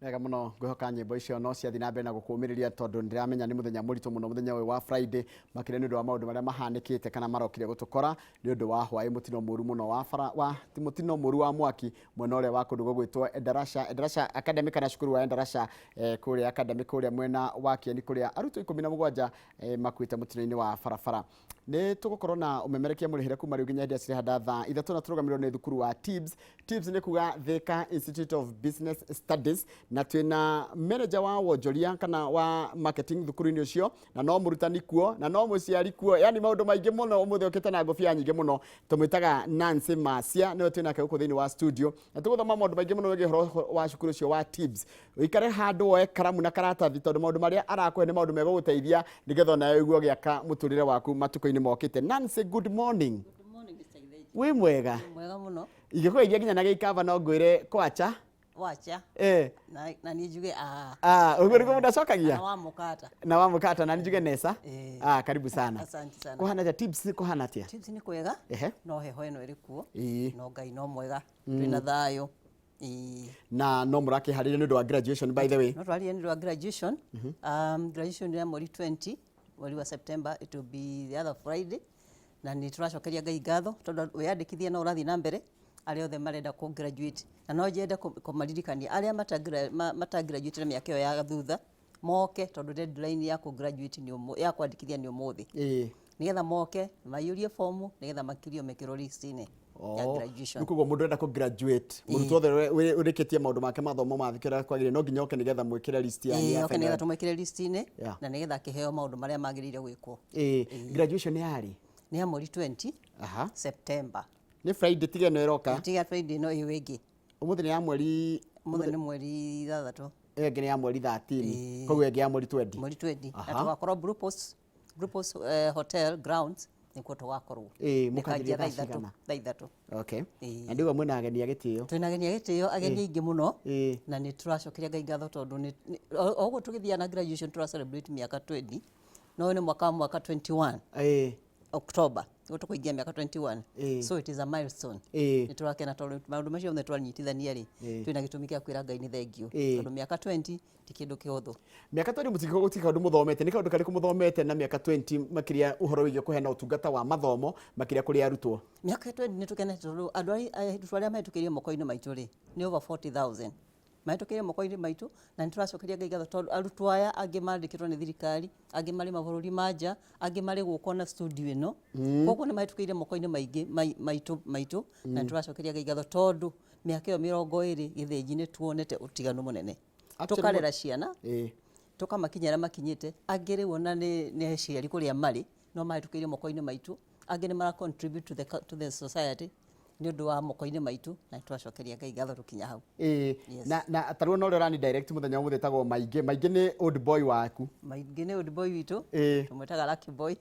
Nega muno ngwihoka nyimbo icio no ciathi na mbere na gukumiriria tondu ndiramenya ni muthenya muritu muno muthenya uyu wa Friday makire ni undu wa maundu maria mahanikite kana marokire gutukora ni undu wa hwai mutino muru muno wa mutino muru wa mwaki mwena uria wa kundu gwitwo Endarasha Academy kana cukuru wa Endarasha kuria academy kuria mwena wa Kieni kuria aruto 17 makuite mutino-ini wa farafara. Ni tugukorwo na umemerekia murihire kuma riu nginya ndia cire hada thaa ithatu na turugamirwo ni thukuru wa TIBS ni kuga Thika Institute of Business Studies na twina manager wa wonjoria kana wa marketing thukuru-ini ucio na no murutani kuo na no muciari kuo, yani maundu maingi muno umuthe ukite na ngofia nyingi muno tumwitaga Nancy Macia niwe twina ke guku thiini wa studio na tuguthoma maundu maingi muno wigi horo wa cukuru ucio wa TIBS. Uikare handu woe karamu na karatathi tondu maundu maria arakuhe ni maundu mega guteithia nigetha nayo iguo giaka muturire waku matuko-ini mokite. Nancy, good morning. Good morning, Mr. Ileji. We mwega? Mwega muno. Igiko igia nginya na gikava no ngwire kwacha. Wacha. Na ni njuge uguri ko mudacokagia? Na wa mukata na njuge nesa. Karibu sana. Asante sana. Kuhana ja TIBS kuhana atia? TIBS ni kwega. No heho ino iri kuo. No Ngai no mwega. Twina thayo. Na no muraki harire ni undu wa graduation by the way. No twari ni undu wa graduation. Graduation ya mweri 20 mweri wa September, it will be the other Friday. Na ni turacokeria Ngai ngatho tondu wiyandikithia na urathi na mbere aria othe marenda ku graduate na no jenda kumaririkania aria mata graduate na miaka ya thutha moke tondu deadline ya ku graduate ni ya kwandikithia ni umuthi nigetha moke mayurie form nigetha makirio mekiro list-ini ya graduation. Nikugo mundu enda ku graduate mundu othe urikitie maundu make mathomo mathikira kwagire no nginya oke nigetha mwikire list ya ya okay nigetha tumwikire list-ini na nigetha kiheo maundu maria magirire gwikwo. Graduation ni hari ni ya mweri 20 September. Ni Friday tiga no iroka. Tiga Friday no iwegi. Umuthi ni ya mweri ni mweri 3. Ege ni ya mweri 13. Koguo ege ya mweri 20. Mweri 20. Na tugakorwo Blue Post Hotel Grounds nikuo tugakorwo. Mukanjiria thaa ithatu. Okay. Na ndigwa mwina ageni agitio. Twina ageni agitio ageni ingi muno na ni turacokeria Ngai ngatho tondu ni oguo tugithia na graduation tura celebrate miaka 20 no ni mwaka 21. October tukuingia miaka 21. So it is a milestone. Ni turakena tondu maundu macio mwe twanyitithania ri twina gitumi kia kwira Ngai ni thengio tondu miaka 20 ti kindu kiotho. Miaka 20 mutiko gutika undu muthomete ni kaundu kari kumuthomete na miaka 20 makiria uhoro wige kuhena utungata wa mathomo makiria kuri arutwo. Miaka 20 ni tukenete tondu andu aria mahitukirie moko-ini maitu ri ni over 40,000 mahitukirie moko-ini maitu na ni turacokeria Ngai ngatho tondu arutwo aya angi mandikitwo ni thirikari angi mari mabururi manja angi mari guko na studio ino koguo ni mahitukirie moko-ini maingi maitu na turacokeria Ngai ngatho tondu miaka 20 githinji ni tuonete utiganu munene tukarera ciana tukamakinyira makinyite angi riu ona ni ciari kuria mari no mahitukirie moko-ini maitu angi ni mara contribute to the society ni undu wa moko-ini maitu na twacokeria Ngai ngatho tukinya hau. Na taruo no rani direct muthenya umuthe tagwo maingi ni old boy waku. Maingi ni old boy witu tumwetaga Lucky Boy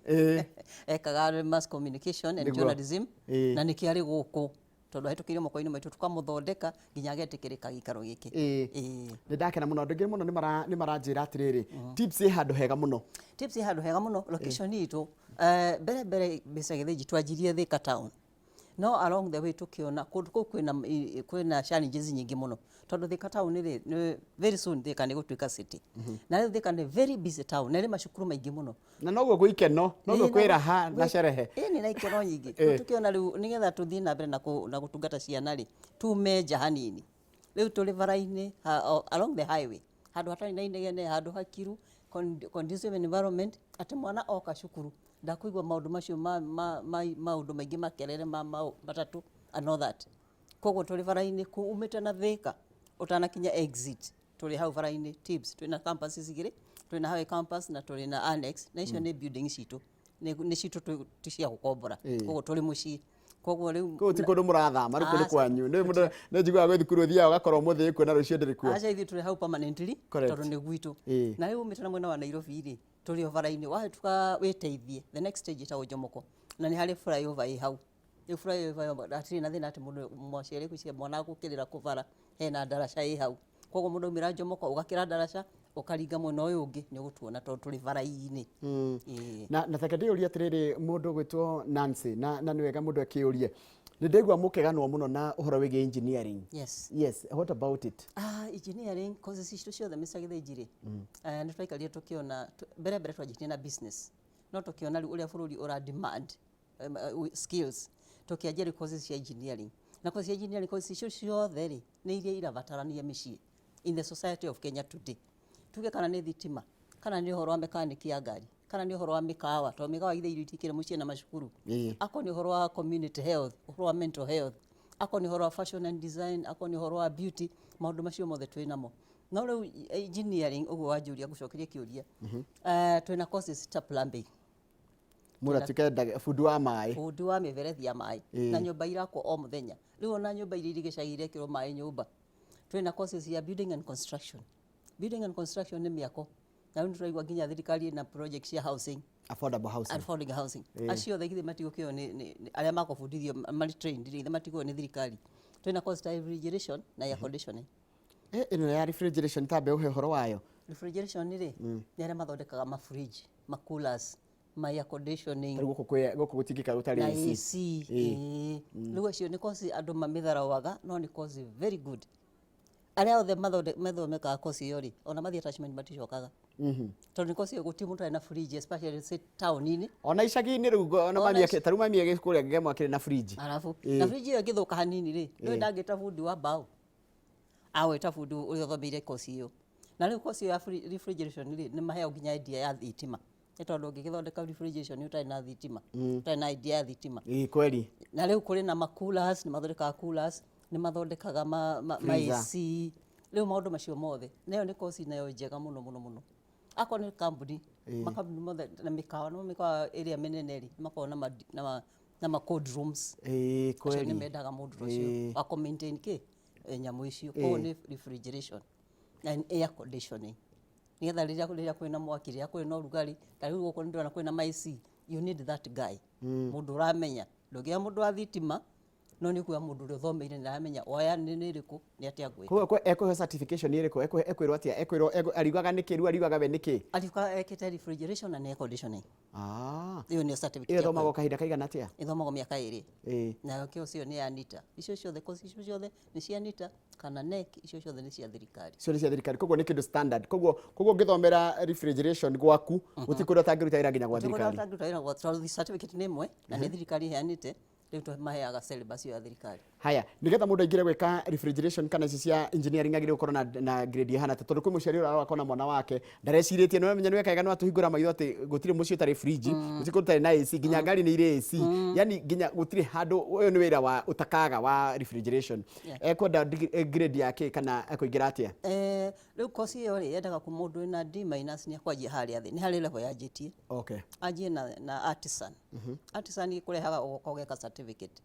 ekaga mass communication and journalism na nikiari guku tondu hitukire moko-ini maitu tukamuthondeka nginya agetikirika gikaro giki. Ni ndakena muno ndingi muno ni maranjira atiriri TIBS handu hega muno. TIBS handu hega muno location itu mbere Mr. Githinji twanjirie Thika town. No along the way tukiona kundu kwina challenges nyingi muno tondu Thika town ni very soon Thika ni gutuika city na Thika ni very busy town na macukuru maingi muno na noguo gwikeno noguo kwira ha na sherehe ni na ikeno nyingi tukiona riu nigetha tuthii na mbere na gutungata ciana ri tumeja hanini riu tuli bara-ini along the highway handu hatari na inegene handu hakiru conducive environment ati mwana oka cukuru ndakuigwa maundu macio maundu maingi makerere matatu and all that koguo tuli bara-ini umite na Thika utanakinya exit tuli hau bara-ini TIBS twina campuses igiri twina Highway campus na tuli na annex na icio ni building citu ni citu tishia gukombora koguo tuli mucii koguo riu ko ti kundu murathama riku ni kwanyu ni mundu ni njigwa gwe thukuru thia ugakorwo muthi kuona rucio ndiri kuo ithi tuli hau permanently tondu ni gwitu na riu umite na mwena wa Nairobi ri tuli bara-ini wa tuka witeithie the next stage ta Ujomoko na ni hari flyover hau flyover atiri na thina ati mundu mwacere kucia mwana gukirira kuvara hena darasha hau koguo mundu umira Ujomoko ugakira darasha ukaringa mwena uyu ungi ni gutuona tondu tuli bara-ini. Na theke ndiuria atiriri mundu gwitwo Nancy na ni wega mundu akiurie ndegwa mukeganwo muno na uhoro wege engineering. Yes. Yes, what about it? Engineering causes icio ciothe mĩcagithĩnjirĩ nĩ twaikaria tũkĩona mbere twanjirie na business no tũkĩona rĩu ũrĩa bũrũri ũra demand skills tũkĩanjia rĩu courses cia engineering na courses cia engineering courses icio ciothe rĩ nĩ iria irabatarania mĩciĩ in the society of Kenya today. Tuge kana nĩ thitima kana nĩ ũhoro wa mechanic ya ngari kana nĩ ũhoro wa mĩkawa tondũ mĩkawa ithe irio itikĩrĩ mũciĩ na macukuru. Ako nĩ ũhoro wa community health, ũhoro wa mental health, ako nĩ ũhoro wa fashion and design, ako nĩ ũhoro wa beauty, maũndũ macio mothe twĩ namo. No rĩu engineering ũguo wanjũria gũcokeria kĩũria twĩna courses ta plumbing. Mura tukenda fundi wa maĩ. Fundi wa mĩberethi ya maĩ na nyũmba irakwo o mũthenya. Rĩu ona nyũmba iria irĩ gĩcagi irekĩrwo maĩ nyũmba. Twĩna courses ya building and construction. Building and construction nĩ mĩako. Na rĩu tũraigua nginya thirikari na projects cia housing. Affordable housing. Affordable housing. Acio othe githĩ matigũkĩo nĩ arĩa makũbundithio mari trained githĩ matigũkĩo nĩ thirikari. Twĩna course ta refrigeration na air conditioning. Ĩno ya refrigeration tambe ũhe ũhoro wayo. Refrigeration rĩ nĩ arĩa mathondekaga ma fridge, ma coolers, ma air conditioning. Gũkũ gũtingĩka gũtarĩ AC. Rĩu acio nĩ course andũ mamĩtharawaga no nĩ course very good. Arĩa othe mathomekaga course iyo rĩ ona mathi attachment maticokaga. Tondũ nĩ course iyo gũtirĩ mũndũ na fridge especially say town-inĩ. Ona icagi-inĩ rĩu ona mamiake taruma mamiake kũrĩa ngema kĩrĩ na fridge. Alafu na fridge iyo ĩngĩthũka hanini rĩ nĩ ndangĩta fundi wa mbao. Aweta fundi ũrĩa ũthomeire course iyo. Na rĩu course ya refrigeration rĩ nĩ maheo nginya idea ya thitima. Nĩ tondũ ũngĩgĩthondeka refrigeration ũtarĩ na thitima, ũtarĩ na idea ya thitima. Kweli. Na rĩu kũrĩ na ma coolers, nĩ mathondekaga coolers, nĩ mathondekaga ma AC. Rĩu maũndũ macio mothe. Nayo nĩ course nayo njega mũno. Ako nĩ company, makambuni mothe na mĩkawa, no mĩkawa ĩrĩa mĩnene rĩ makoragwo na ma cold rooms. Kweli. Nĩ mendaga mũndũ ũcio wa maintain nyamũ icio. Koguo nĩ refrigeration and air conditioning. Nigetha rĩrĩa kwĩna mwaki, rĩrĩa kwĩna ũrugarĩ, ta rĩu gũkũ nĩ ndĩrona kwĩna ma AC, you need that guy. Mũndũ ũramenya. Ndũgĩa mũndũ wa thitima, no nĩ kuoya mũndũ ũrĩa ũthomeire na aramenya oya nĩ ĩrĩkũ nĩ atĩa gwĩka. Koguo ekũhe certification ĩrĩkũ? Ekwĩrwo atĩa? Ariugaga nĩkĩ? Rĩu ariugaga we nĩkĩ? Ariugaga ekĩte refrigeration and air conditioning. Iyo nĩ certificate. Iyo thomagwo kahinda kaigana atĩa? Ithomagwo mĩaka 2. Nayo course iyo nĩ ya NITA. Icio ciothe course icio ciothe nĩ cia NITA kana NEC, icio ciothe nĩ cia thirikari. Icio nĩ cia thirikari. Koguo nĩ kĩndũ standard. Koguo ũngĩthomera refrigeration gwaku gũtikũrwo ũtangĩruta wĩra nginya gwa thirikari. Ũtangĩruta wĩra gwa certificate nĩ ĩmwe na nĩ thirikari ĩheanĩte. Rĩu tũmaheaga syllabus ya thirikari. Haya, nigetha mũndũ aingĩre gwĩka refrigeration kana ici cia engineering agĩrĩirwo gũkorwo na grade ihana ta tondũ kwĩ mũciari ũrarora akona mwana wake ndarecirĩtie no menya nĩ wekaga no atũhingũra maitho atĩ gũtirĩ mũciĩ ũtarĩ fridge, gũtirĩ ũtarĩ na AC, nginya ngari nĩ irĩ AC. Yani nginya gũtirĩ handũ ũyũ nĩ wĩra wa ũtakaga wa refrigeration. Ekwenda grade yake kana ekũingĩra atĩa? Rĩu course iyo rĩ yendaga ku mũndũ wĩna D- nĩ akwanjia harĩa thĩ. Nĩ harĩ level yanjĩtie. Anjie na artisan. Artisan ĩkũrehaga ũgoka ũgeka certificate.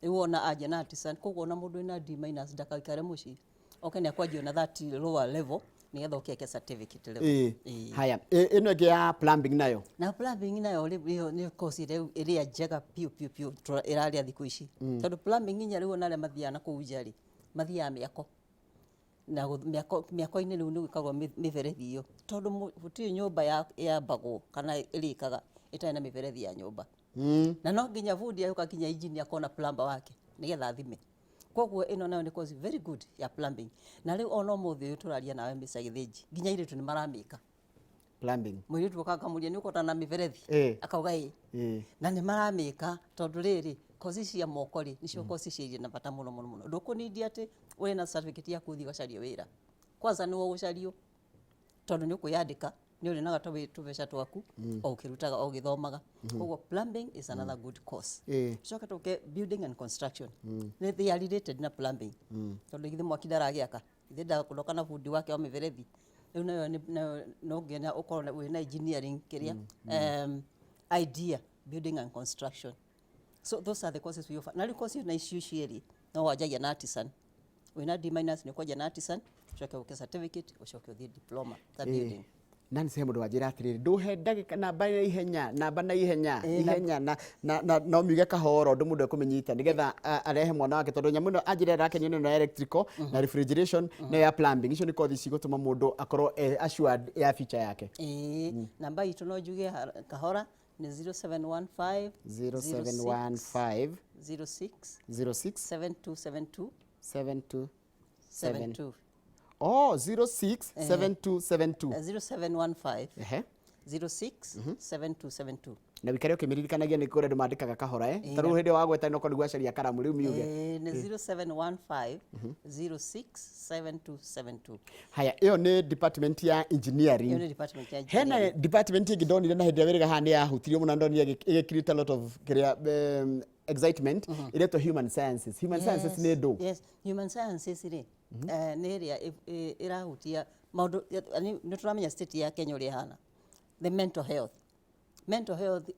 Rĩu ona anjia na artisan, koguo ona mũndũ wĩna D- ndakaikare mũciĩ. Oke nĩ akwanjia na that lower level nĩgetha ũkeke certificate level. Haya, ĩno ĩngĩ ya plumbing nayo? Na plumbing nayo nĩ course ĩrĩa njega piu ĩrarĩa thikũ ici. Tondũ plumbing nginya rĩu ona arĩa mathiaga na kũu nja rĩ mathiaga mĩako. Na mĩako-inĩ rĩu nĩ gwĩkagwo mĩberethi iyo. Tondũ gũtirĩ nyũmba yambagwo kana ĩrĩkaga ĩtarĩ na mĩberethi ya nyũmba. Na no nginya bundi ayoka nginya engineer akona plumber wake nigetha athime. Koguo ĩno nayo nĩ course very good ya plumbing. Na rĩu ona ũmũthĩ ũyũ tũraria nawe mĩcagithĩnji nginya irĩtu nĩ maramĩka plumbing. Mũirĩtu akangamuria nĩ ũkota na mĩberethi akauga na nĩ maramĩka tondũ rĩrĩ course cia moko rĩ nicio course cia na bata mũno. Ndũkũnindi atĩ ũrĩ na certificate ya gũthiĩ gũcaria wĩra. Kwanza nĩ ũgũcario tondũ nĩ ũkwĩyandĩka nĩ ũrĩ na tũbeca twaku o ũkĩrutaga o ũgĩthomaga. Koguo plumbing is another good course. Coka tũke building and construction. They are related na plumbing. Tondũ githĩ mwaki ndaragĩaka githĩ ndakũndoka na bundi wake wa mĩberethi. Rĩu nayo no nginya ũkorwo wĩna engineering kĩrĩa idea building and construction. So those are the courses we offer. Na rĩu course na icio cierĩ no wanjagia na artisan. Wĩna D- nĩ kwanjia na artisan, ucoke ũke certificate, ucoke ũthiĩ diploma ta building. Nani sehemu ndo wajira atĩrĩrĩ ndũhe ndagĩka namba na ihenya na no miuge kahoro ndũ mũndũ ekũmenyita nĩgetha arehe mwana wake tondũ nyamũ ĩno anjĩra ĩrakenio nĩ electrical na refrigeration na ya plumbing. Icio nĩ kothi cigũtũma mũndũ akorwo assured ya future yake. Namba itũ no njuge kahora ni 0715 0715 06 06 7272 72 72 oh 06 7272 0715 ehe 06 7272 na wikare ukimeririkanagia ni kure ndumandikaga kahora taru hindi wa gweta no konigwa caria karamu riu miuge ni 0715 06 7272 haya iyo ni department ya engineering iyo ni department ya engineering hena department ingi ndonire na hindi ya wiriga hani ya hutirio muno ndonire igikirite a lot of excitement ireto human sciences sciences ni ndu yes human sciences ri ni area irahutia maundu ni turamenya state ya Kenya uri hana the mental health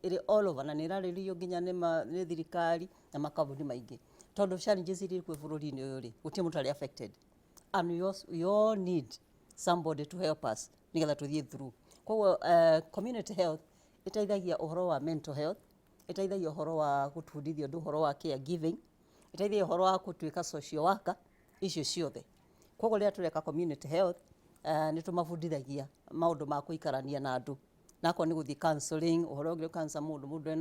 iri all over na niraririo nginya ni thirikari na makabuni maingi tondu challenges iri kwe bururi-ini uyu ri guti mutu ari affected and we all need somebody to help us nigetha tuthie through koguo community health itaithagia uhoro wa mental health itaithagia uhoro wa gutundithia ndu uhoro wa care giving itaithagia uhoro wa gutuika social worker icio ciothe koguo rĩrĩa tureka community health ni tumabundithagia maundu ma kuikarania na andu nako ni guthi counseling uhoro ngire cancer mundu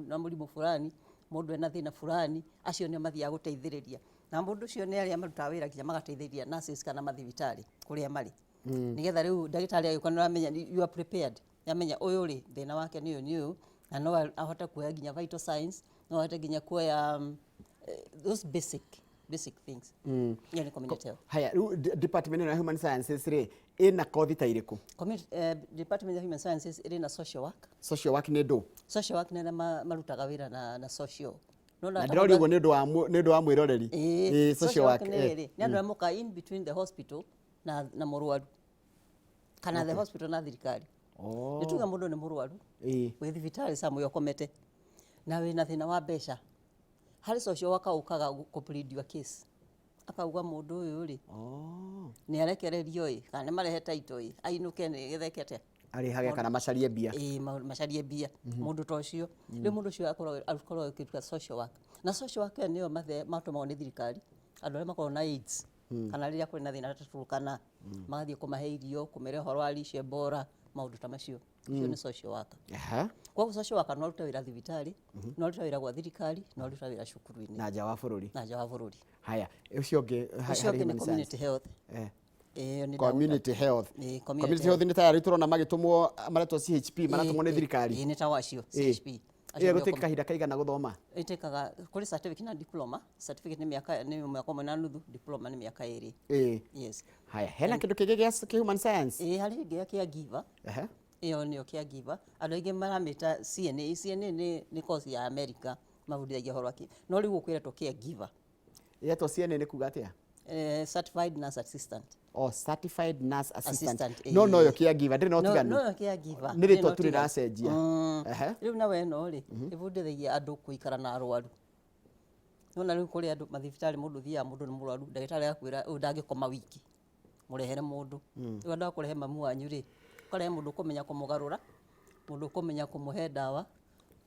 na murimu fulani mundu ena thina fulani acio ni mathia guteithiriria na mundu ucio ni aria marutaga wira kinya magateithiriria nurses kana mathibitari kuria mari nigetha riu ndagitari agikuwa niramenya you are prepared yamenya uyu ri thina wake ni uyu na no ahote kuoya ginya vital signs no ahote ginya kuoya those basic things yani community health haya department ya human sciences ri ina kothi ta iriku department ya human sciences iri na social work ni ndu social work ni marutaga wira na social na ndirori ugo ni ndu wa mwiroreri social work ni andu amoka in between the hospital na murwaru kana the hospital na thirikari nituga mundu ni murwaru wi thibitari samu yokomete na wina thina wa besha hari social worker ukaga kuplead case akauga mundu uyu ri ni arekererio kana ni marehe title ainuke ni githekete ari hage kana macarie bia macarie bia mundu ta ucio ri mundu ucio akorwo akiruka social work na social work niyo matumagwo ni thirikari andu aria makorwo na AIDS kana riria kuri na thina taturukana magathie kumahe irio kumere horo wa lishe bora maundu ta macio ucio ni social worker kwa social worker no ruta wira thibitari no ruta wira gwa thirikari no ruta wira cukuru-ini na nja wa bururi haya ucio ni community health community health ni tayari turona magitumwo maretwo CHP maratumwo ni thirikari ni ta wacio CHP gutika kahinda kaigana guthoma itekaga kuri certificate na diploma certificate ni miaka umwe na nuthu diploma ni miaka 2 yes haya hena kindu kingi gia human science hari ngia kia giver iyo ni kia giver andu aingi maramita CNA ni course ya America mabudithagia horo aki no riu gukwiretwo kia giver yeto CNA ni kuga atia certified nurse assistant certified nurse assistant no yo kia giver ndiri no tiganu no yo kia giver niri to turi na cenjia riu na we no ri ibudithagia andu kuikara na arwaru no riu kuri andu mathibitari mundu thia mundu ni murwaru ndagitari akwira ndangikoma wiki murehere mundu riu andu akurehe mamu wanyu ri kore mundu kumenya kumugarura mundu kumenya kumuhe dawa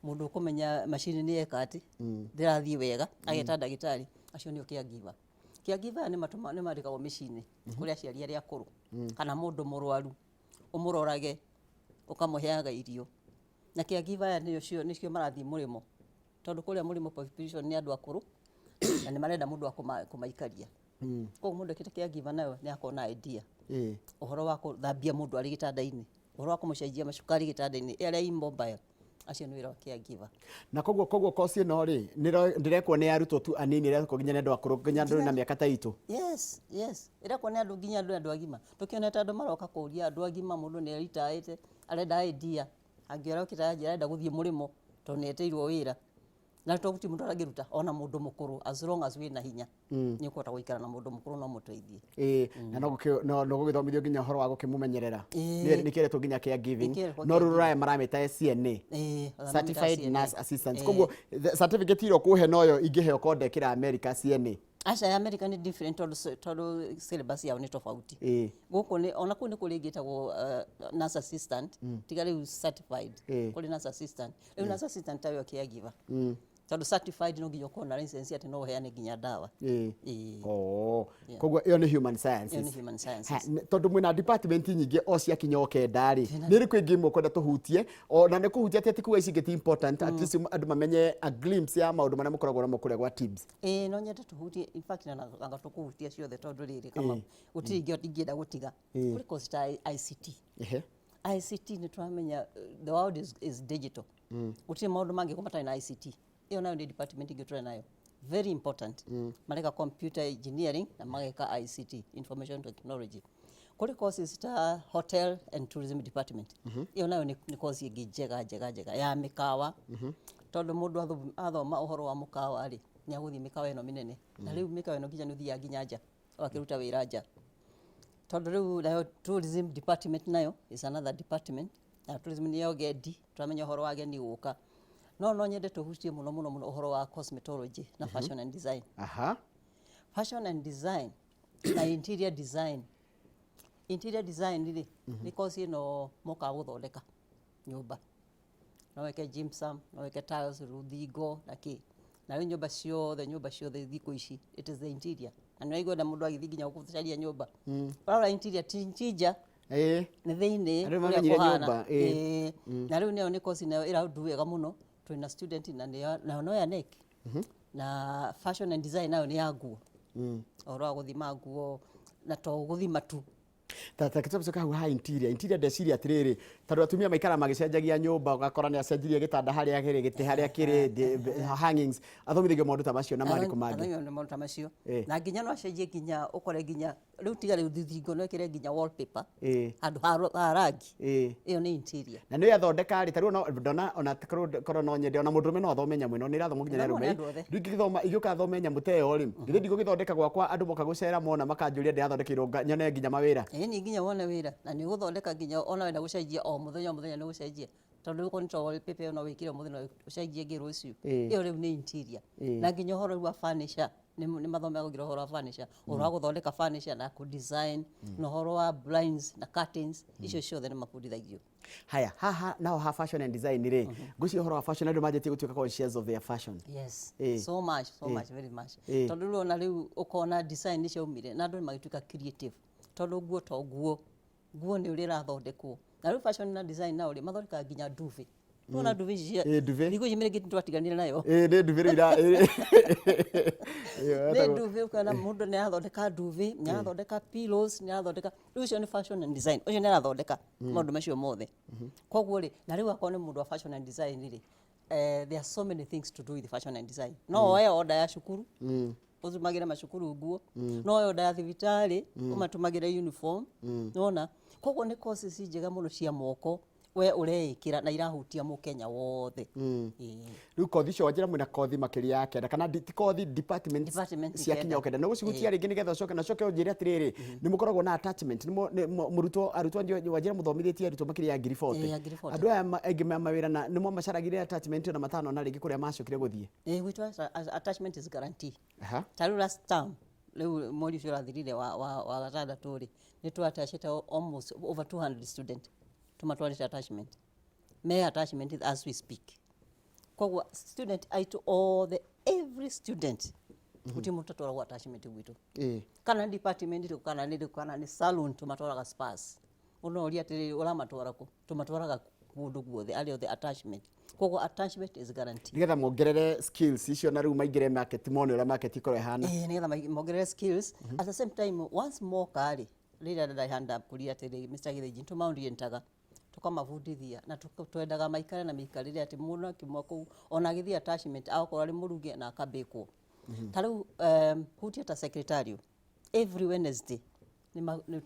mundu kumenya machine ni ekati ndirathie wega ageta ndagitari acio ni kia giver ni mandikagwo micini kuria aciari aria akuru kana mundu murwaru umurorage ukamuheaga irio na caregiver nicio marathie murimo tondu kuria murimo population ni andu akuru na ni marenda mundu akumaikaria koguo mundu ekite caregiver nayo ni akona idea uhoro wa kuthambia mundu ari gitanda-ini uhoro wa kumucenjia macukari gitanda-ini aria immobile acio ni wira wa caregiver na koguo course ino ri ndirekwo ni arutwo tu anini irekwo nginya andu akuru nginya andu na miaka ta itu yes irekwo ni andu nginya andu agima tukioneta andu maroka kuria andu agima mundu ni ritaite arenda idea angiora ukita arenda guthie murimo to ni eteirwo wira na tuguti mundu aragiruta ona mundu mukuru as long as we na hinya ni ukota guikara na mundu mukuru no muteithie na no gugithomithio nginya horo wa gukimumenyerera ni kiretwo nginya care giving no ruraya marameta CNA certified nurse assistant koguo certificate iro kuhe noyo ingiheo konde kira America CNA acha ya America ni different todo syllabus yao ni tofauti guko ni ona kuni kuligitagwo nurse assistant tigari certified kuli nurse assistant nurse assistant tayo caregiver tondu certified no nginya ukorwo na license ati no uheane nginya ndawa. Koguo iyo ni human sciences. Iyo ni human sciences. Tondu mwina department nyingi o cia kinya okenda ri ni ri kwingi mwe kwenda tuhutie ona ni kuhutia ati kuwa ici ngeti important at least andu mamenye a glimpse ya maundu maria mukoragwo namo kuria gwa TIBS. No nyende tuhutie, in fact na anga tukuhutia ciothe tondu riri kama gutiri ingida gutiga kuri course ta ICT. ICT ni turamenya the world is digital. Gutiri maundu mangi kumatana na ICT. Iyo nayo ni department ingi turi nayo very important. Mareka computer engineering na mareka ICT, information technology. Kuri courses ta hotel and tourism department. Iyo nayo ni course ingi njega ya mikawa. Tondu mundu athoma uhoro wa mukawa ri ni aguthi mikawa ino minene. Na riu mikawa ino nginya nuthia nginya nja wakiruta wira nja. Tondu riu nayo tourism department nayo is another department. Na tourism ni yo gedi turamenya uhoro wa geni guka. No nyende tuhutie muno uhoro wa cosmetology na fashion and design. Fashion and design na interior design. Interior design ni course ino moka guthondeka nyumba. No weke gypsum, no weke tiles, ruthingo na ki. Na ri nyumba ciothe thikũ ici it is the interior. Na no igwe na mundu agithi nginya gucaria nyumba. Para interior tinjija ni thiini uria kuhana. Na riu ni course nayo iraudu wega muno. Twina student na no ya neck. Na fashion and design nayo ni ya nguo. Oro guthima nguo na to guthima tu. Tata kitabu soka ha interior ndeciria atiriri tondu atumia maikara magicenjagia nyumba ugakora ni acenjirie gitanda haria kiri giti haria kiri hangings athomithigio maundu ta macio na mariko mangi athomithigio maundu ta macio na nginya no acenjie nginya ukore nginya riu tiga riu thithingo no ikire nginya wallpaper andu ha rangi iyo ni interior na ni athondeka ri tariu ndona ona korwo no nyende ona mundu no athome nyamu ino ni rathoma nginya rume riu ngithoma igioka athome nyamu teo ri ngithi ndigugithondeka gwakwa andu moka gucera mona makanjuria ndiathondekirwo nyone nginya mawira ni nginya wone wira na ni guthondeka nginya ona wenda gucenjia o muthenya ni gucenjia tondu ko nito wallpaper no wikire muthenya ucenjie ngi ruciu iyo riu ni interior na nginya horo wa furniture ni mathomera kugira horo wa furniture oro guthondeka furniture na ku design no horo wa blinds na curtains icio ciothe ni mafundithagio. Haya haha nao ha fashion and design ri guci horo wa fashion andu majeti gutuika conscious of their fashion. Yes, so much very much. Tondu riu na riu ukona design icio umire na andu magituika creative tondu nguo to nguo ni uri rathondekwo na riu fashion na design na uri mathondeka nginya duve Una duve cia thiku ici mirigi twatiganire nayo ni duve ira ni duve kana mundu ni athondeka duve ni athondeka pillows ni athondeka riu cio ni fashion and design ucio ni athondeka maundu macio mothe koguo ri na riu akone mundu wa fashion and design ri there are so many things to do with fashion and design no oe order ya cukuru uzumagira macukuru nguo no oe order ya thibitari umatumagira uniform nona koguo ni courses njega muno cia moko we ureikira na irahutia mu Kenya wothe riu kothi cio wanjira mwina kothi makiria yake kana kothi department cia kinya okenda no gucihutia ringi nigetha coke na coke unjire atiriri ni mukoragwo na attachment ni murutwo arutwo wanjira muthomithitie arutwo makiria ya ngiri 40 andu aya aingi mawira na ni mo macaragire attachment na matano na ringi kuria macokire guthie which attachment is guarantee taru last term riu mweri ucio rathirire wa gatandatu ri ni twatashite almost over 200 student tumatwarite attachment me attachment as we speak kwa student aito all every student kuti mutatwara kwa attachment gwitu kana department ito kana ni salon tumatwara spas uno uri atiri ura matwara ko tumatwara kundu guothe ali the attachment kwa attachment is guaranteed nigetha mongerere skills icio na riu maingire market mone ura market ikore hana nigetha mongerere skills at the same time once more kali leader that I hand up kuri atiri Mr. Githeji tumaundi tukamabundithia na twendaga maikare na mikarire ati muno kimwa ku ona githia attachment akora ri muruge na akabekwo tariu hutia ta secretary every Wednesday ni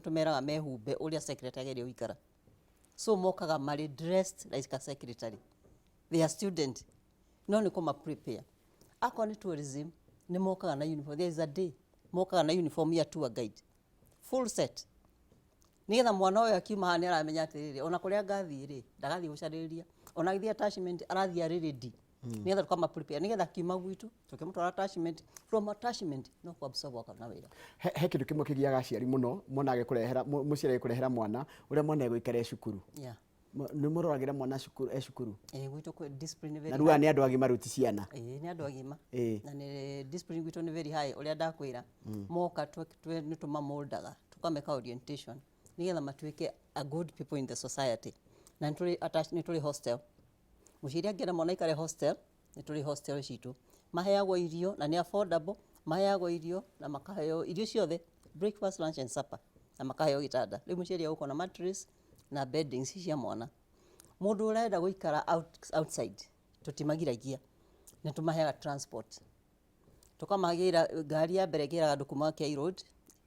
tumeraga mehumbe uria secretary ri uikara so mokaga mari dressed like a secretary their student no ni kuma prepare akoni tourism ni mokaga na uniform there is a day mokaga na uniform ya tour guide full set nigetha mwana uyu akiuma hani aramenya atiriri ona kuria ngathii ri ndagathii gucariria ona githia attachment arathii ready nigetha tukama prepare nigetha kiuma gwitu tukimutwara attachment from attachment no kwa absorb kana wira he kindu kimwe kigiaga aciari muno mwana agekurehera muciari agekurehera mwana uria mwana eguikare cukuru nĩ mũroragira mwana cukuru gwitũ kwĩ discipline very na rĩu nĩ andũ agima rĩu ti ciana nĩ andũ agima na nĩ discipline gwitũ nĩ very high ũrĩa ndakwĩra moka nĩ tũmamoldaga tũkameka orientation nĩgetha matuĩke a good people in the society na nĩ tũrĩ hostel mũciari angĩenda mwana aikare hostel nĩ tũrĩ hostel citũ maheagwo irio na nĩ affordable maheagwo irio na makaheo irio ciothe breakfast lunch and supper na makaheo gĩtanda rĩu mũciari agũkorwo na mattress na beddings cia mwana mũndũ ũrenda gũikara outside tũtimagiragia nĩ tũmaheaga transport tũkamagĩra ngari ya mbere ĩgĩraga andũ kuma Kĩai Road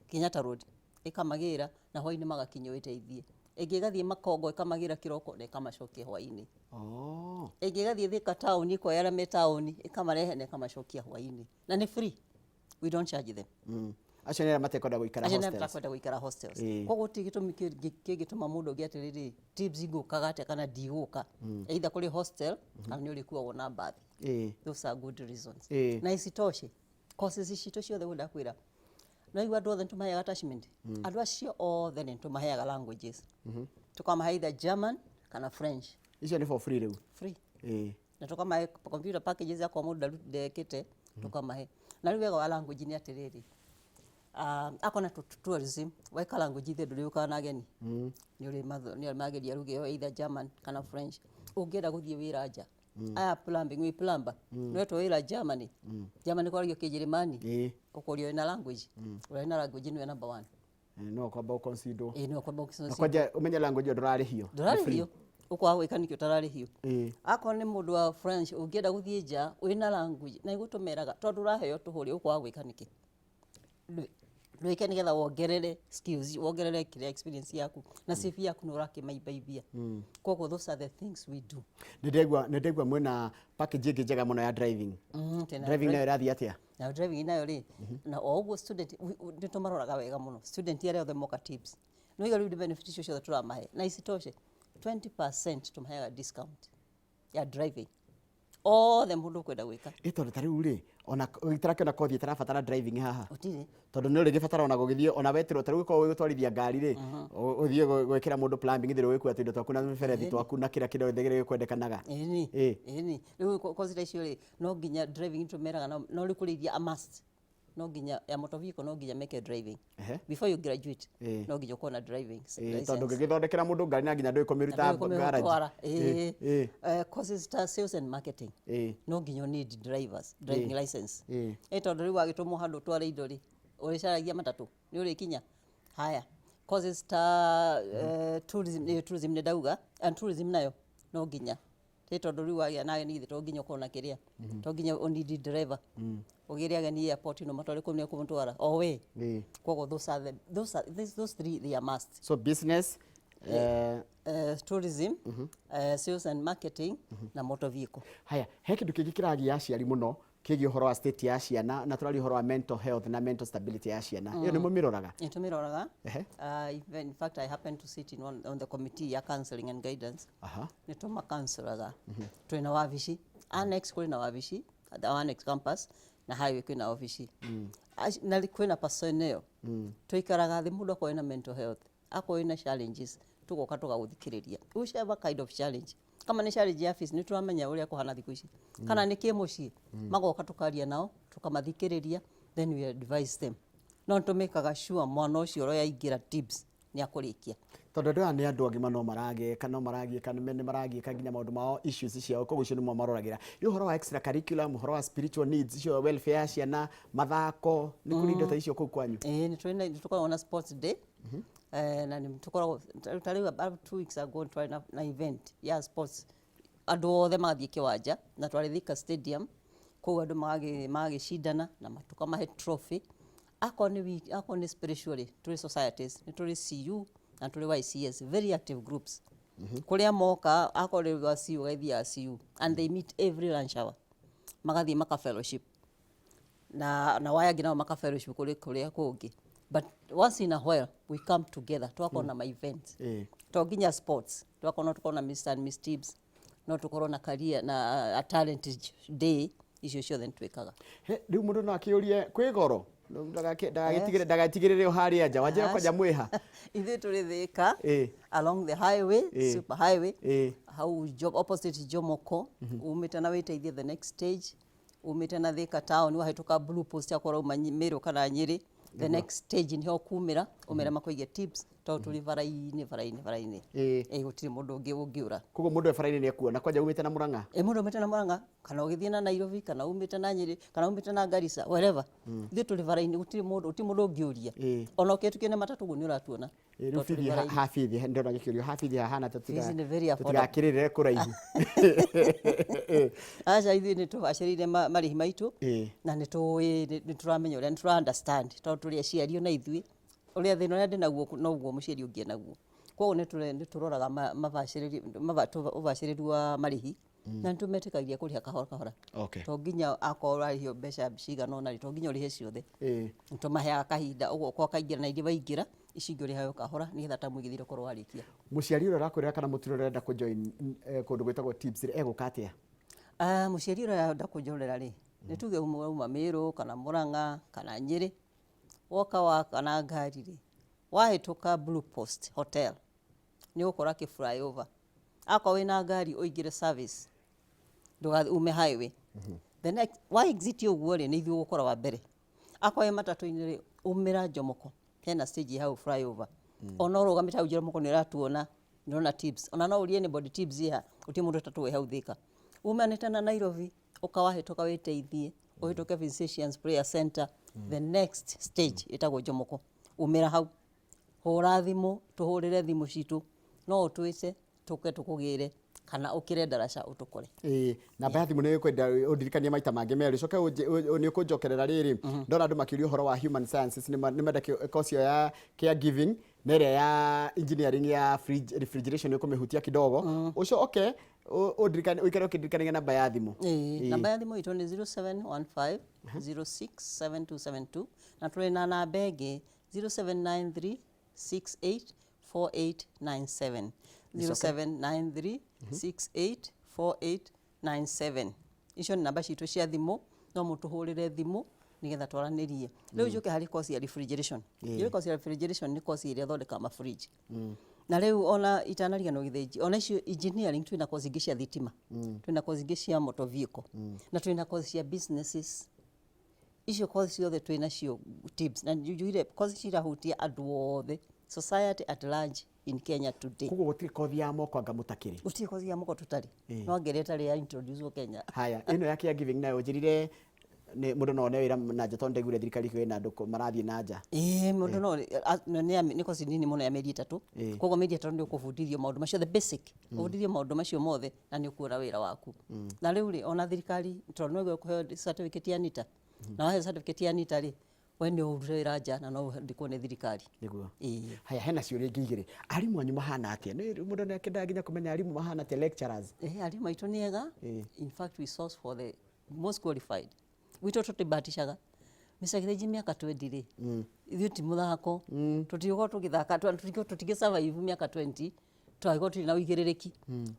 Kenyatta Road ĩkamagĩra na hwainĩ magakinya ĩteithie ĩngĩ ĩgathiĩ Makongo ĩkamagĩra kĩroko na ĩkamacokia hwainĩ ĩngĩ ĩgathiĩ Thika town ĩkoya arĩa me town ĩkamarehe na ĩkamacokia hwainĩ na nĩ free we don't charge them acio nĩ arĩa matekwenda gũikara hostels koguo ti gĩtũmi kĩngĩtũma mũndũ ũngĩ atĩrĩrĩ tips ngũkaga atĩa kana ndigũka either kũrĩ hostel kana nĩ ũrĩkuagwo na mbathi those are good reasons na isitoshe courses citũ ciothe ndakwĩra no igua andũ othe tũmaheaga attachment andũ acio othe nĩ tũmaheaga languages tũkamahe either German kana French icio nĩ for free rĩu free na tũkamahe computer packages ya kwa mũndũ ndekĩte tũkamahe na rĩu wega wa language nĩ atĩrĩrĩ akona tourism waika language ithe ndũrĩũkaga na ageni nĩ mageria ruge either German kana French ũngĩenda gũthiĩ wĩra nja aya plumbing wĩ plumber no etwo wĩra Germany Germany kwario Kĩnjĩrĩmani ũkũrio na language ũrĩa na language nĩ number 1 no kwamba ũconsider no kwamba ũconsider kwaje ũmenye language ndũrarĩhio ukwa gwĩka nĩkĩo ũtararĩhio akorwo nĩ mũndũ wa French ũngĩenda gũthiĩ nja wĩna language na igũtũmeraga tondũ ũraheo tũhũri ukwa gwĩka nĩkĩ ndwĩke nĩgetha wongerere skills wongerere kĩrĩa experience yaku na CV yaku nĩ ũrakĩmaimbaibia koguo those are the things we do nĩndegwa mwena package ĩngĩ njega mũno ya driving driving nayo ĩrathiĩ atĩa na driving nayo rĩ na o ũguo student nĩ tũmaroraga wega mũno student arĩa othe moka tips no iga rĩu benefits icio ciothe tũramahe na isitoshe 20% tũmaheaga discount ya driving othe mũndũ kwenda gwĩka tondũ ta rĩu rĩ ona itarakĩona kothi itarabatara driving haha ũtirĩ tondũ nĩ ũrĩgĩbatara ona gũgĩthiĩ ona wetirwo ta rĩu gũkorwo gũtwarithia ngari rĩ ũthiĩ gwĩkĩra mũndũ plumbing thĩrĩ wĩkua tũindo twaku na mĩberethi twaku na kĩrĩa kĩrĩa kwendekanaga ĩni rĩu kozi ta icio rĩ no nginya driving tũmeraga no rĩ kũrĩithia a must no nginya ya motor vehicle no nginya make driving before you graduate no nginya uko na driving tondũ ngĩgĩthondekera mũndũ ngari na nginya ndũĩ kũmĩruta garage courses ta sales and marketing no nginya need drivers driving license tondũ rĩu wagĩtũmwo handũ tware indo rĩ ũrĩcaragia matatũ nĩ ũrĩkinya haya courses ta tourism nĩ ndauga and tourism nayo no nginya tondũ rĩu wagĩa na ageni to nginya uko na kĩrĩa to nginya need driver ũgĩre ageni airport no matware kũmwe kũmũtwara we koguo those three they are must so business tourism sales and marketing na motor vehicle haya he kĩndũ kĩngĩ kĩragia aciari mũno kĩgiĩ ũhoro wa state ya ciana na tũraria ũhoro wa mental health na mental stability ya ciana iyo nĩ mũmĩroraga tũmĩroraga in fact I happen to sit in on the committee ya counseling and guidance nĩ tũmacounsellaga twĩna wabici annex kũrĩ na wabici the annex campus na highway kwĩna wabici na kwĩna personnel tũikaraga thĩ mũndũ akorwo na mental health akorwo na challenges tugoka tũgagũthikĩrĩria whichever kind of challenge kama nĩ challenge ya office nĩ tũramenya ũrĩa kũhana thikũ ici kana nĩ kĩmuciĩ magoka tũkaria nao tũkamathikĩrĩria then we advise them no tũmĩkaga sure mwana ũcio ũrĩa yaingĩra tips nĩ akũrĩkia tondũ andũ aya nĩ andũ agima no maragiĩka nĩ maragiĩka nginya maũndũ mao issues ciao koguo icio nĩmo maroragĩra nĩ ũhoro wa extra curriculum ũhoro wa spiritual needs icio welfare ya ciana mathako nĩ kũrĩ indo ta icio kũu kwanyu nĩ tũkoragwo na sports day na nĩ tũkoragwo ta rĩu about 2 weeks ago twarĩ na event ya sports andũ othe magathiĩ kĩwanja na twarĩ Thika stadium kũu andũ magagĩcindana na tũkamahe trophy akorwo nĩ spiritually tũrĩ societies nĩ tũrĩ CU na tũrĩ YCS very active groups kũrĩa moka akorwo nĩ wa CU gaithiaga CU and they meet every lunch hour magathiĩ maka fellowship na waya nginya maka fellowship kũrĩa kũngĩ but once in a while we come together twakorwo na my events to nginya sports twakorwo na Mr and Miss Tips no tukorwo na career na a talent day icio ciothe nĩ twĩkaga rĩu mũndũ no akĩũrie kwĩ goro ndagatigirire haria nja wanje kwanja mwiha ithuĩ tũrĩ Thika along the highway super highway hau opposite Jomoko umĩte na wĩteithie the next stage umĩte na Thika town wahĩtũka Blue Post akorwo Meru kana Nyĩrĩ the next stage nĩ ho kumĩra umĩre makoige tips to tũrĩ bara-inĩ gũtirĩ mũndũ ũngĩ ũngĩũra koguo mũndũ bara-inĩ nĩ ekuona kwanja umĩte na Murang'a mũndũ umĩte na Murang'a kana ũgĩthiĩ na Nairobi kana umĩte na Nyĩrĩ kana umĩte na Garissa wherever ithuĩ tũrĩ bara-inĩ gũtirĩ mũndũ ũngĩũria ona ũkĩhetũkia na matatũ ũguo nĩ ũratuona rĩu bithi habithi ndona gĩkĩũrio habithi hahana tũtigakĩrĩrĩre kũraihu aca ithuĩ nĩ tũbacĩrĩire marĩhi maitũ na nĩ tũramenya ũrĩa nĩ tũra understand tondũ tũrĩ aciari na ithuĩ ũrĩa thĩna ũrĩa ndĩ naguo noguo mũciari ũngĩ naguo koguo nĩ tũroraga ũbacĩrĩru wa marĩhi na nĩ tũmetĩkagia kũrĩha kahora kahora to nginya akorwo arĩhio mbeca cigana ũna to nginya ũrĩhe ciothe nĩ tũmaheaga kahinda ũguo kwa kaingĩra na ithuĩ baingĩra ici ingĩ ũrĩhayo kahora nĩgetha tamu igĩthire ũkorwo warĩkia mũciari ũrĩa ũrakwĩrĩra kana mũtino ũrenda kũjoin kũndũ gwĩtagwo tips egũka atĩa mũciari ũrĩa arenda kũnjorera rĩ nĩ tuge uma Meru kana Murang'a kana Nyĩrĩ woka kana ngari rĩ wahĩtũka Blue Post Hotel nĩ ũgũkora flyover akorwo wĩna ngari ũingĩre service ume highway the next wa exit ũguo rĩ nĩ ithuĩ ũgũkora wa mbere akorwo matatũ-inĩ rĩ umĩra Jomoko hena stage hau flyover ona ũrũgamĩte hau Jomoko nĩ ũratuona nĩ ũrona tips ona no ũrie anybody tips iha gũtirĩ mũndũ ũtatũĩ hau Thika umanĩte na Nairobi ũkawahĩtũka wĩteithie ũhĩtũke Physicians Prayer Center the next stage ĩtagwo Jomoko umĩra hau hũra thimũ tũhũrĩre thimũ citũ no ũtwĩte tũke tũkũgĩre kana ũkĩre ndaraca ũtũkore namba ya thimũ nĩ kwenda ũndirikanie maita mangĩ merĩ coke nĩ ũkũnjokerera rĩrĩ ndona andũ makĩũria ũhoro wa human sciences nĩ menda course ya caregiving na ĩrĩa ya engineering ya refrigeration nĩ ũkũmĩhutia kidogo ũcio okay ũikare ũkĩndirikanagia namba ya thimũ namba ya thimũ itũ nĩ 0715 067272 na tũrĩ na namba ĩngĩ 0793 684897 0793 684897 icio nĩ namba citũ cia thimũ no mũtũhũrĩre thimũ nigetha twaranĩrie rĩu njuke harĩ course ya refrigeration iyo course ya refrigeration nĩ course ĩrĩa thondeka mafridge na rĩu ona itanariganwo gĩthĩnji ona icio engineering twĩna course ingĩ cia thitima twĩna course ingĩ cia motor vehicle na twĩna course cia businesses icio course ciothe twĩna cio tips na njugire course cirahutia andũ othe society at large in Kenya today koguo gũtirĩ kothi ya moko anga mũtakĩrĩ gũtirĩ kothi ya moko tũtarĩ no ngeretari ya introduce Kenya haya ĩno ya caregiving nayo njĩrire nĩ mũndũ no one wĩra na nja tondũ ndaiguire thirikari kwĩna andũ marathiĩ na nja mũndũ no nĩ kothi nini mũno ya mĩeri 3 koguo mĩeri 3 nĩ ũkũbundithio maũndũ macio the basic ũbundithio maũndũ macio mothe na nĩ ũkuona wĩra waku na rĩu rĩ ona thirikari tondũ no ũkũheo certificate ya NITA na wahe certificate ya NITA rĩ we nĩ ũrute wĩra nja na no ndikwo nĩ thirikari nĩguo haya hena ciũria ingĩ igĩrĩ arimũ anyu mahana atĩa mũndũ nĩ akĩendaga nginya kũmenya arimũ mahana atĩa lecturers arimũ aitũ nĩ ega in fact we source for the most qualified witũ tũtibatishaga mĩcagĩrĩnji mĩaka 20 rĩ ithuĩ ti mũthako tũtigũkorwo tũgĩthaka tũtigĩ survive mĩaka 20 twagĩkorwo tũrĩ na ũigĩrĩrĩki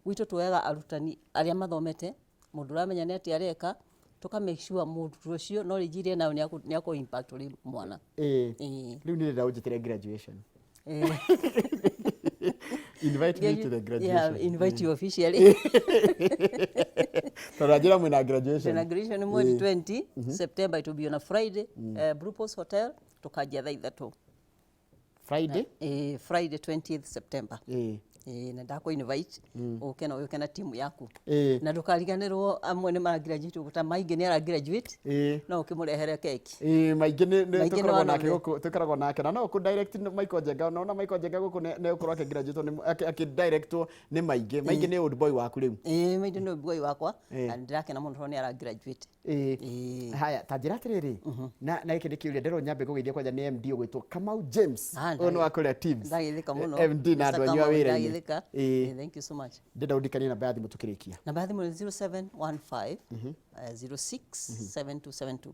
witũ tuoyaga arutani arĩa mathomete mũndũ ũramenya nĩ atĩ areka tuka make sure mũndũ ũcio knowledge iria nayo nĩ akũ impact ũrĩ mwana rĩu nĩ ndĩrenda ũnjĩtĩre graduation invite me to the graduation yeah invite you officially tondũ njĩra mwĩna graduation na graduation mwezi 20 September it will be on a Friday Blue Post Hotel tukanjia thaa 3 Friday Friday 20th September na ndakũ invite ũke na ũke na timu yaku na ndũkariganĩrwo amwe nĩ mara graduate gũta maingĩ nĩ ara graduate no ũkĩmũrehere keki maingĩ nĩ tũkoragwo nake gũkũ tũkoragwo nake na no ũkũ direct Michael Njenga na Michael Njenga gũkũ nĩ ũkorwo akĩ graduate akĩ directwo nĩ maingĩ nĩ old boy waku rĩu maingĩ nĩ old boy wakwa na ndirakena mũno nĩ ara graduate haya ta njĩra atĩrĩrĩ na gĩkĩ nĩ kĩũria ndĩrwo nyambe gũgeithia kwanja nĩ MD ũgwĩtwo Kamau James ũyũ nĩ wa kũrĩa tips ndagĩthĩka mũno MD na andũ anyu a wĩra-inĩ thank you so much ndĩrenda ũndikanie namba ya thimũ tũkĩrĩkia namba ya thimũ nĩ 0715 067272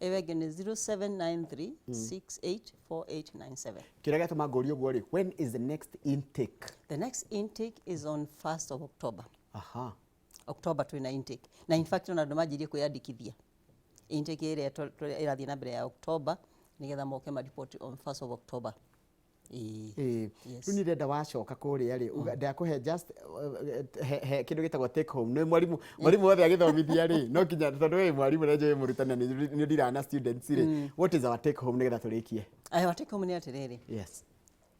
ĩyo ĩngĩ nĩ 0793 684897 kĩrĩa gĩatũma ngũrie ũguo rĩ when is the next intake the next intake is on 1st of October October twĩna intake na in fact ona andũ manjirie kwĩyandĩkithia intake ĩrĩa ĩrathiĩ na mbere ya October nigetha moke ma report on 1st of October. Yes. Rĩu nĩrenda wacoka kũrĩa rĩ ndakuhe just kĩndũ gĩtagwo take home nĩ mwarimũ wothe agĩthomithia rĩ no kinya tondũ wĩ mwarimũ na njũĩ mũrutani nĩ ndira na students rĩ what is our take home nĩgetha tũrĩkie? Our take home nĩ atĩrĩrĩ. Yes.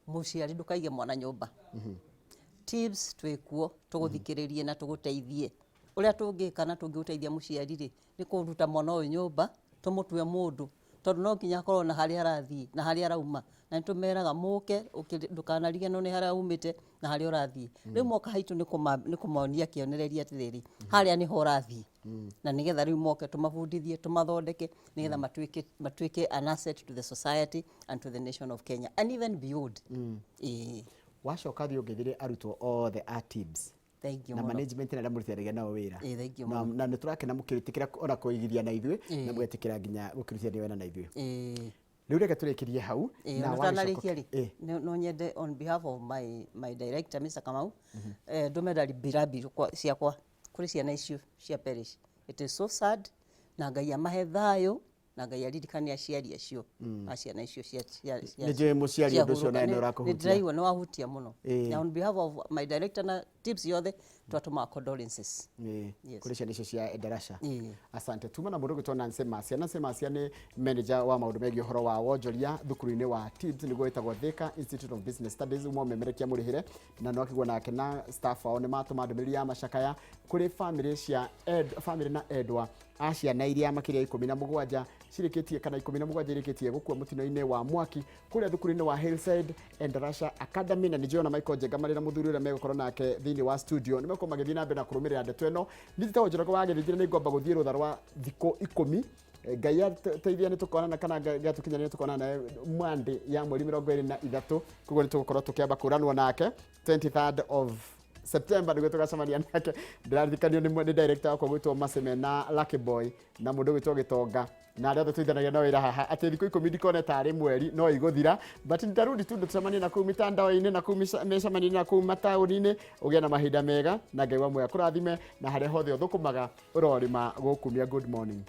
Mũciari ndũkaige mwana nyũmba. Tips twĩkuo tũgũthikĩrĩrie na tũgũteithie. Ũrĩa tũngĩka na tũngĩũteithia mũciari rĩ nĩ kũruta mwana ũyũ nyũmba tũmũtue mũndũ tondũ no nginya akorwo na harĩa arathiĩ na harĩa arauma na nĩtũmeraga mũke ndũkanariganĩrwo nĩ harĩa umĩte na harĩa ũrathiĩ. Rĩu moka haitũ nĩ kũmonia kĩonereria atĩrĩrĩ harĩa nĩho ũrathiĩ na nĩgetha rĩu moke tũmabundithie tũmathondeke nĩgetha matuĩke an asset to the society and to the nation of Kenya and even beyond. Wacoka thiĩ ũngĩthire arutwo othe a TIBS na management na mũrutithanagia nao wĩra na nĩ tũrakena mũkĩrĩtĩkĩra ona kũigithia na ithuĩ na mũgetĩkĩra nginya gũkĩrutithania wĩra na ithuĩ. Rĩu reke tũrĩkĩrie hau na wacoka no nyende on behalf of my director Mr. Kamau ndũmenda birambi ciakwa kũrĩ ciana icio cia parish. It is so sad na Ngai amahe thayũ na Ngai aririkane aciari acio ciana icio nĩnjũĩ mũciari ũndũ ũcio nawe nĩ ũrakũhutia. Nĩndĩraigua nĩ wahutia mũno na on behalf of my director na tips yothe twatũma condolences kũrĩ ciana icio cia Endarasha. Asante. Tuma na mũndũ gwĩtwo Nancy Macia. Nancy Macia nĩ manager wa maũndũ megiĩ ũhoro wa wonjoria thukuru-inĩ wa TIBS nĩguo wĩtagwo Thika Institute of Business Studies ũmemerekia mũrĩhĩre na no akĩgwa nake na staff wao nĩ matũma ndũmĩrĩri ya macakaya kũrĩ family na endwa a ciana iria makĩria 17 cirĩkĩtie kana 17 irĩkĩtie gũkua mũtino-inĩ wa mwaki kũrĩa thukuru-inĩ wa Hillside Endarasha Academy na nĩnjĩona Michael Njenga marĩ na mũthuri ũrĩa megũkorwo nake thĩinĩ wa studio nĩ megũkorwo magĩthiĩ na mbere na kũrũmĩrĩra ndeto ĩno. Nĩ tĩtagwo Njoroge wa Gĩthĩnjĩra nĩ ngomba gũthiĩ rũtha rwa thikũ 10 Ngai ateithia nĩ tũkonana kana Ngai atũkinyania nĩ tũkonana Monday ya mweri 23 koguo nĩ tũgũkorwo tũkĩamba kũranwo nake 23rd of September nĩguo tũgacemania nake. Ndĩrarikanio nĩ director wakwa gwĩtwo Maceme na Lucky Boy na mũndũ gwĩtwo Gĩtonga na arĩa tũteithanagia na wĩra haha atĩ thikũ 10 ndikone tarĩ mweri no igũthira but nitarudi tu tũcemanie na kũu mitandao-inĩ na kũu mĩcemanio-inĩ na kũu mataũni-inĩ ũgĩe na mahinda mega na Ngai wa muoyo akũrathime na harĩa hothe ũthũkũmaga ũrorĩma gũkumia. Good morning.